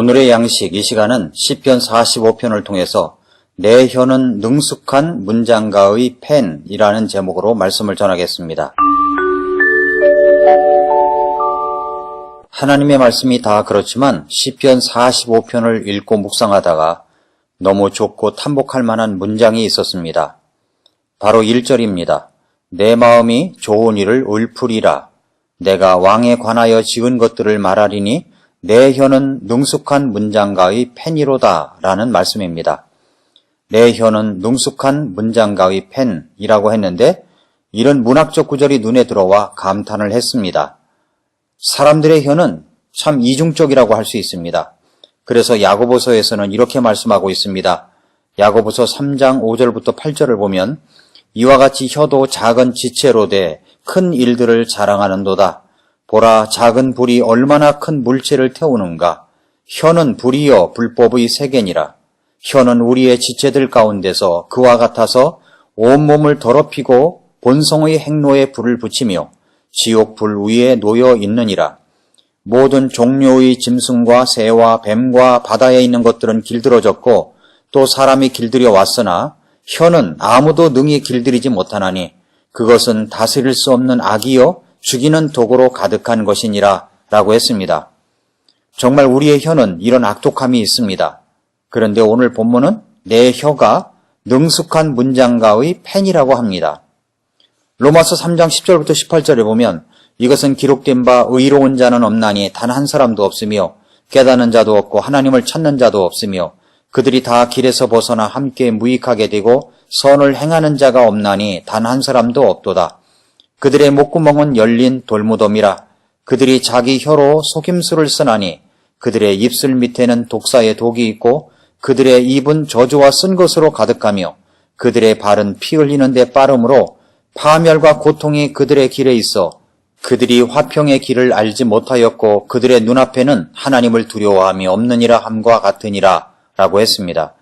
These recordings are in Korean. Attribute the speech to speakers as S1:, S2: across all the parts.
S1: 오늘의 양식 이 시간은 시편 45편을 통해서 내 혀는 능숙한 문장가의 펜이라는 제목으로 말씀을 전하겠습니다. 하나님의 말씀이 다 그렇지만 시편 45편을 읽고 묵상하다가 너무 좋고 탐복할 만한 문장이 있었습니다. 바로 1절입니다. 내 마음이 좋은 일을 읊으리라. 내가 왕에 관하여 지은 것들을 말하리니 내 혀는 능숙한 문장가의 펜이로다 라는 말씀입니다. 내 혀는 능숙한 문장가의 펜이라고 했는데 이런 문학적 구절이 눈에 들어와 감탄을 했습니다. 사람들의 혀는 참 이중적이라고 할 수 있습니다. 그래서 야고보서에서는 이렇게 말씀하고 있습니다. 야고보서 3장 5절부터 8절을 보면 이와 같이 혀도 작은 지체로 돼 큰 일들을 자랑하는도다. 보라, 작은 불이 얼마나 큰 물체를 태우는가. 혀는 불이여 불법의 세계니라. 혀는 우리의 지체들 가운데서 그와 같아서 온몸을 더럽히고 본성의 행로에 불을 붙이며 지옥 불 위에 놓여 있느니라. 모든 종류의 짐승과 새와 뱀과 바다에 있는 것들은 길들어졌고 또 사람이 길들여 왔으나 혀는 아무도 능히 길들이지 못하나니 그것은 다스릴 수 없는 악이요 죽이는 독으로 가득한 것이니라 라고 했습니다. 정말 우리의 혀는 이런 악독함이 있습니다. 그런데 오늘 본문은 내 혀가 능숙한 문장가의 펜이라고 합니다. 로마서 3장 10절부터 18절에 보면 이것은 기록된 바 의로운 자는 없나니 단 한 사람도 없으며 깨닫는 자도 없고 하나님을 찾는 자도 없으며 그들이 다 길에서 벗어나 함께 무익하게 되고 선을 행하는 자가 없나니 단 한 사람도 없도다. 그들의 목구멍은 열린 돌무덤이라. 그들이 자기 혀로 속임수를 쓰나니 그들의 입술 밑에는 독사의 독이 있고 그들의 입은 저주와 쓴 것으로 가득하며 그들의 발은 피 흘리는 데 빠름으로 파멸과 고통이 그들의 길에 있어 그들이 화평의 길을 알지 못하였고 그들의 눈앞에는 하나님을 두려워함이 없느니라 함과 같으니라 라고 했습니다.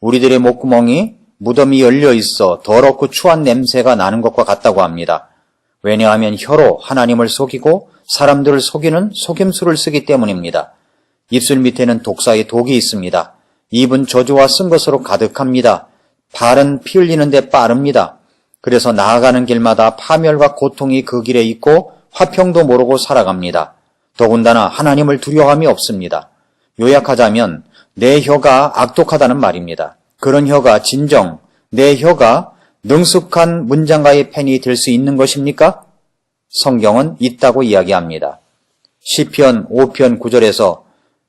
S1: 우리들의 목구멍이 무덤이 열려 있어 더럽고 추한 냄새가 나는 것과 같다고 합니다. 왜냐하면 혀로 하나님을 속이고 사람들을 속이는 속임수를 쓰기 때문입니다. 입술 밑에는 독사의 독이 있습니다. 입은 저주와 쓴 것으로 가득합니다. 발은 피 흘리는 데 빠릅니다. 그래서 나아가는 길마다 파멸과 고통이 그 길에 있고 화평도 모르고 살아갑니다. 더군다나 하나님을 두려워함이 없습니다. 요약하자면 내 혀가 악독하다는 말입니다. 그런 혀가 진정 내 혀가 능숙한 문장가의 펜이 될 수 있는 것입니까? 성경은 있다고 이야기합니다. 시편 5편 9절에서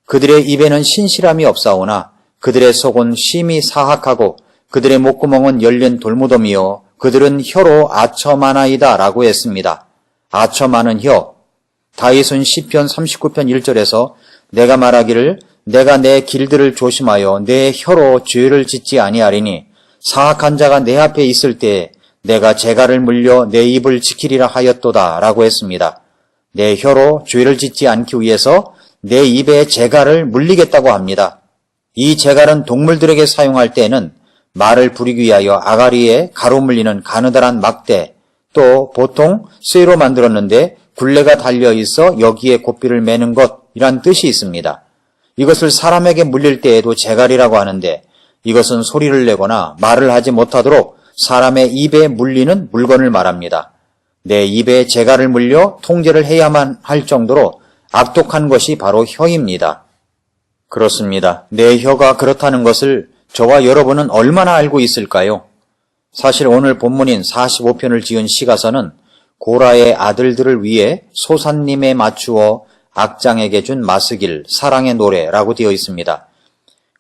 S1: 그들의 입에는 신실함이 없사오나 그들의 속은 심히 사악하고 그들의 목구멍은 열린 돌무덤이요 그들은 혀로 아첨하나이다 라고 했습니다. 아첨하는 혀. 다윗은 시편 39편 1절에서 내가 말하기를 내가 내 길들을 조심하여 내 혀로 죄를 짓지 아니하리니 사악한 자가 내 앞에 있을 때 내가 재갈을 물려 내 입을 지키리라 하였도다 라고 했습니다. 내 혀로 죄를 짓지 않기 위해서 내 입에 재갈을 물리겠다고 합니다. 이 재갈은 동물들에게 사용할 때에는 말을 부리기 위하여 아가리에 가로물리는 가느다란 막대, 또 보통 쇠로 만들었는데 굴레가 달려있어 여기에 고삐를 매는 것이란 뜻이 있습니다. 이것을 사람에게 물릴 때에도 재갈이라고 하는데 이것은 소리를 내거나 말을 하지 못하도록 사람의 입에 물리는 물건을 말합니다. 내 입에 재갈을 물려 통제를 해야만 할 정도로 악독한 것이 바로 혀입니다. 그렇습니다. 내 혀가 그렇다는 것을 저와 여러분은 얼마나 알고 있을까요? 사실 오늘 본문인 45편을 지은 시가서는 고라의 아들들을 위해 소산님에 맞추어 악장에게 준 마스길, 사랑의 노래라고 되어 있습니다.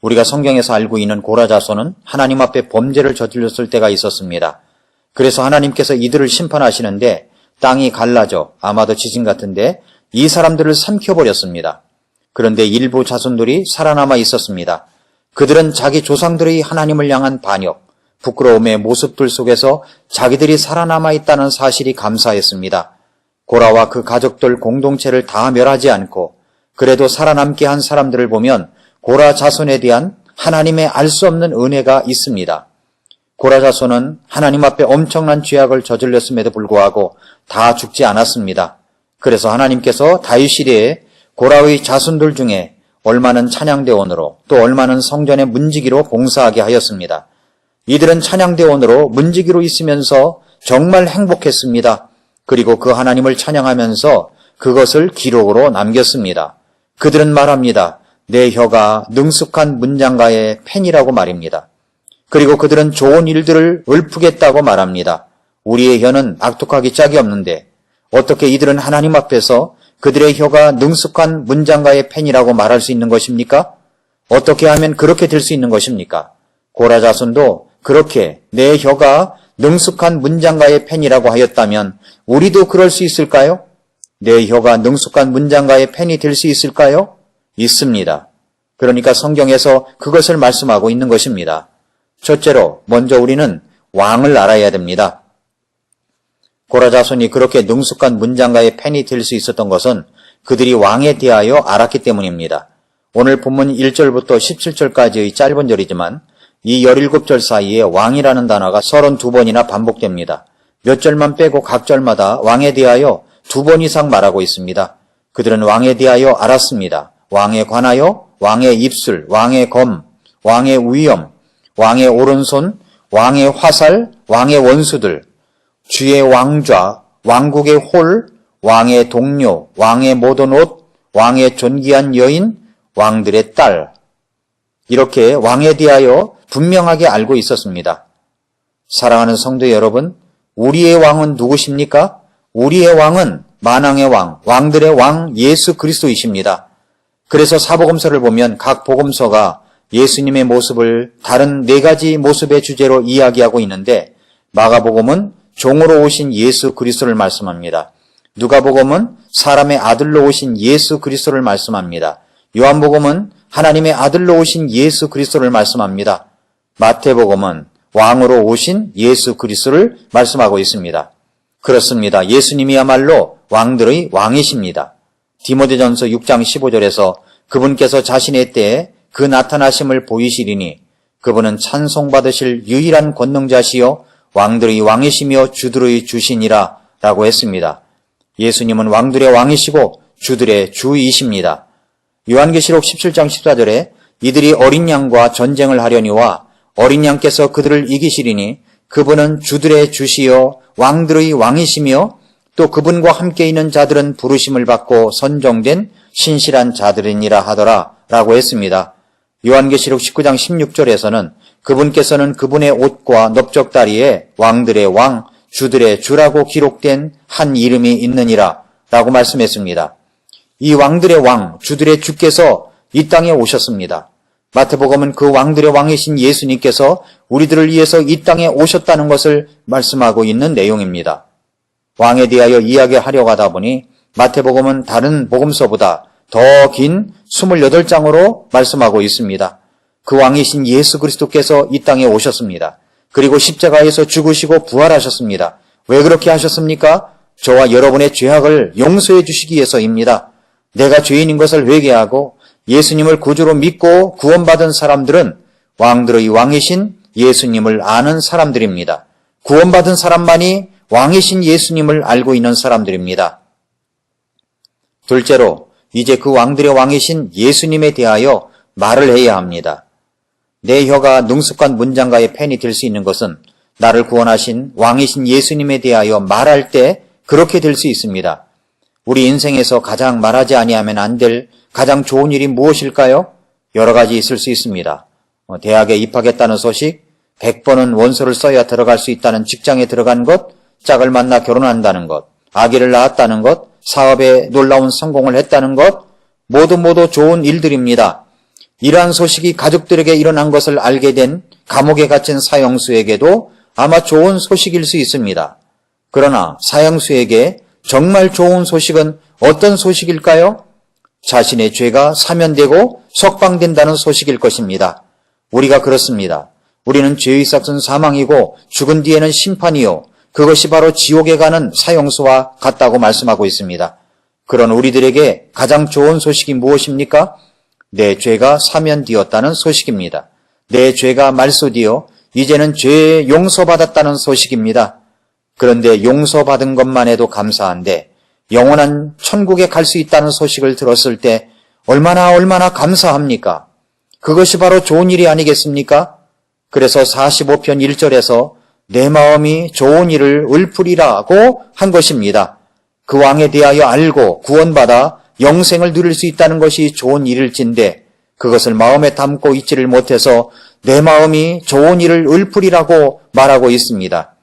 S1: 우리가 성경에서 알고 있는 고라 자손은 하나님 앞에 범죄를 저질렀을 때가 있었습니다. 그래서 하나님께서 이들을 심판하시는데 땅이 갈라져 아마도 지진 같은데 이 사람들을 삼켜버렸습니다. 그런데 일부 자손들이 살아남아 있었습니다. 그들은 자기 조상들의 하나님을 향한 반역, 부끄러움의 모습들 속에서 자기들이 살아남아 있다는 사실이 감사했습니다. 고라와 그 가족들 공동체를 다 멸하지 않고 그래도 살아남게 한 사람들을 보면 고라 자손에 대한 하나님의 알 수 없는 은혜가 있습니다. 고라 자손은 하나님 앞에 엄청난 죄악을 저질렀음에도 불구하고 다 죽지 않았습니다. 그래서 하나님께서 다윗 시대에 고라의 자손들 중에 얼마는 찬양대원으로 또 얼마는 성전의 문지기로 봉사하게 하였습니다. 이들은 찬양대원으로 문지기로 있으면서 정말 행복했습니다. 그리고 그 하나님을 찬양하면서 그것을 기록으로 남겼습니다. 그들은 말합니다. 내 혀가 능숙한 문장가의 펜이라고 말입니다. 그리고 그들은 좋은 일들을 읊겠다고 말합니다. 우리의 혀는 악독하기 짝이 없는데 어떻게 이들은 하나님 앞에서 그들의 혀가 능숙한 문장가의 펜이라고 말할 수 있는 것입니까? 어떻게 하면 그렇게 될 수 있는 것입니까? 고라 자손도 그렇게 내 혀가 능숙한 문장가의 펜이라고 하였다면 우리도 그럴 수 있을까요? 내 혀가 능숙한 문장가의 펜이 될 수 있을까요? 있습니다. 그러니까 성경에서 그것을 말씀하고 있는 것입니다. 첫째로 먼저 우리는 왕을 알아야 됩니다. 고라 자손이 그렇게 능숙한 문장가의 펜이 될 수 있었던 것은 그들이 왕에 대하여 알았기 때문입니다. 오늘 본문 1절부터 17절까지의 짧은 절이지만 이 17절 사이에 왕이라는 단어가 32번이나 반복됩니다. 몇 절만 빼고 각 절마다 왕에 대하여 2번 이상 말하고 있습니다. 그들은 왕에 대하여 알았습니다. 왕에 관하여, 왕의 입술, 왕의 검, 왕의 위엄, 왕의 오른손, 왕의 화살, 왕의 원수들, 주의 왕좌, 왕국의 홀, 왕의 동료, 왕의 모든 옷, 왕의 존귀한 여인, 왕들의 딸. 이렇게 왕에 대하여 분명하게 알고 있었습니다. 사랑하는 성도 여러분, 우리의 왕은 누구십니까? 우리의 왕은 만왕의 왕, 왕들의 왕 예수 그리스도이십니다. 그래서 사복음서를 보면 각 복음서가 예수님의 모습을 다른 4가지 모습의 주제로 이야기하고 있는데 마가복음은 종으로 오신 예수 그리스도를 말씀합니다. 누가복음은 사람의 아들로 오신 예수 그리스도를 말씀합니다. 요한복음은 하나님의 아들로 오신 예수 그리스도를 말씀합니다. 마태복음은 왕으로 오신 예수 그리스도를 말씀하고 있습니다. 그렇습니다. 예수님이야말로 왕들의 왕이십니다. 디모데전서 6장 15절에서 그분께서 자신의 때에 그 나타나심을 보이시리니 그분은 찬송받으실 유일한 권능자시요 왕들의 왕이시며 주들의 주시니라 라고 했습니다. 예수님은 왕들의 왕이시고 주들의 주이십니다. 요한계시록 17장 14절에 이들이 어린 양과 전쟁을 하려니와 어린 양께서 그들을 이기시리니 그분은 주들의 주시요 왕들의 왕이시며 또 그분과 함께 있는 자들은 부르심을 받고 선정된 신실한 자들이니라 하더라 라고 했습니다. 요한계시록 19장 16절에서는 그분께서는 그분의 옷과 넓적다리에 왕들의 왕, 주들의 주라고 기록된 한 이름이 있느니라 라고 말씀했습니다. 이 왕들의 왕, 주들의 주께서 이 땅에 오셨습니다. 마태복음은 그 왕들의 왕이신 예수님께서 우리들을 위해서 이 땅에 오셨다는 것을 말씀하고 있는 내용입니다. 왕에 대하여 이야기하려고 하다 보니 마태복음은 다른 복음서보다 더 긴 28장으로 말씀하고 있습니다. 그 왕이신 예수 그리스도께서 이 땅에 오셨습니다. 그리고 십자가에서 죽으시고 부활하셨습니다. 왜 그렇게 하셨습니까? 저와 여러분의 죄악을 용서해 주시기 위해서입니다. 내가 죄인인 것을 회개하고 예수님을 구주로 믿고 구원받은 사람들은 왕들의 왕이신 예수님을 아는 사람들입니다. 구원받은 사람만이 왕이신 예수님을 알고 있는 사람들입니다. 둘째로 이제 그 왕들의 왕이신 예수님에 대하여 말을 해야 합니다. 내 혀가 능숙한 문장가의 펜이 될 수 있는 것은 나를 구원하신 왕이신 예수님에 대하여 말할 때 그렇게 될 수 있습니다. 우리 인생에서 가장 말하지 아니하면 안 될 가장 좋은 일이 무엇일까요? 여러 가지 있을 수 있습니다. 대학에 입학했다는 소식, 100번은 원서를 써야 들어갈 수 있다는 직장에 들어간 것, 짝을 만나 결혼한다는 것, 아기를 낳았다는 것, 사업에 놀라운 성공을 했다는 것, 모두 좋은 일들입니다. 이러한 소식이 가족들에게 일어난 것을 알게 된 감옥에 갇힌 사형수에게도 아마 좋은 소식일 수 있습니다. 그러나 사형수에게 정말 좋은 소식은 어떤 소식일까요? 자신의 죄가 사면되고 석방된다는 소식일 것입니다. 우리가 그렇습니다. 우리는 죄의 삭은 사망이고 죽은 뒤에는 심판이요 그것이 바로 지옥에 가는 사형수와 같다고 말씀하고 있습니다. 그런 우리들에게 가장 좋은 소식이 무엇입니까? 내 죄가 사면되었다는 소식입니다. 내 죄가 말소되어 이제는 죄 용서받았다는 소식입니다. 그런데 용서받은 것만 해도 감사한데 영원한 천국에 갈 수 있다는 소식을 들었을 때 얼마나 감사합니까? 그것이 바로 좋은 일이 아니겠습니까? 그래서 45편 1절에서 내 마음이 좋은 일을 읊으리라고 한 것입니다. 그 왕에 대하여 알고 구원받아 영생을 누릴 수 있다는 것이 좋은 일일진데 그것을 마음에 담고 있지를 못해서 내 마음이 좋은 일을 읊으리라고 말하고 있습니다.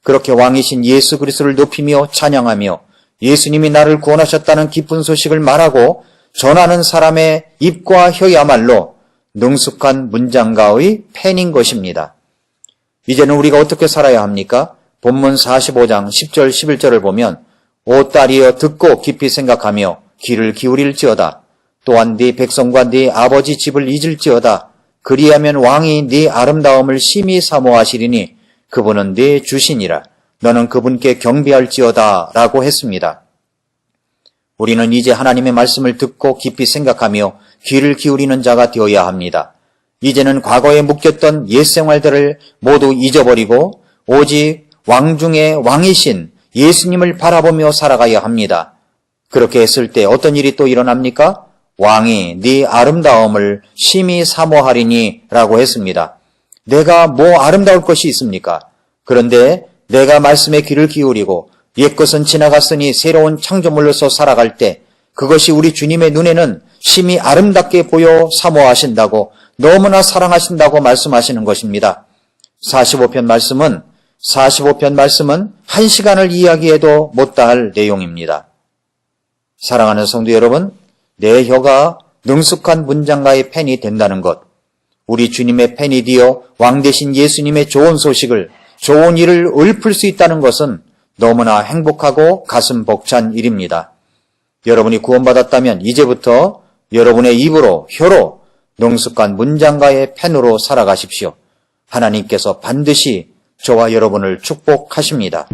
S1: 그렇게 왕이신 예수 그리스도를 높이며 찬양하며 예수님이 나를 구원하셨다는 기쁜 소식을 말하고 전하는 사람의 입과 혀야말로 능숙한 문장가의 펜인 것입니다. 이제는 우리가 어떻게 살아야 합니까? 본문 45장 10절 11절을 보면 오 딸이여 듣고 깊이 생각하며 귀를 기울일지어다. 또한 네 백성과 네 아버지 집을 잊을지어다. 그리하면 왕이 네 아름다움을 심히 사모하시리니 그분은 네 주시니라. 너는 그분께 경배할지어다 라고 했습니다. 우리는 이제 하나님의 말씀을 듣고 깊이 생각하며 귀를 기울이는 자가 되어야 합니다. 이제는 과거에 묶였던 옛 생활들을 모두 잊어버리고 오직 왕 중에 왕이신 예수님을 바라보며 살아가야 합니다. 그렇게 했을 때 어떤 일이 또 일어납니까? 왕이 네 아름다움을 심히 사모하리니 라고 했습니다. 내가 뭐 아름다울 것이 있습니까? 그런데 내가 말씀에 귀를 기울이고 옛것은 지나갔으니 새로운 창조물로서 살아갈 때 그것이 우리 주님의 눈에는 심히 아름답게 보여 사모하신다고 너무나 사랑하신다고 말씀하시는 것입니다. 45편 말씀은 1시간을 이야기해도 못다할 내용입니다. 사랑하는 성도 여러분, 내 혀가 능숙한 문장가의 펜이 된다는 것, 우리 주님의 펜이 되어 왕 대신 예수님의 좋은 소식을, 좋은 일을 읊을 수 있다는 것은 너무나 행복하고 가슴 벅찬 일입니다. 여러분이 구원받았다면 이제부터 여러분의 입으로, 혀로 능숙한 문장가의 펜으로 살아가십시오. 하나님께서 반드시 저와 여러분을 축복하십니다.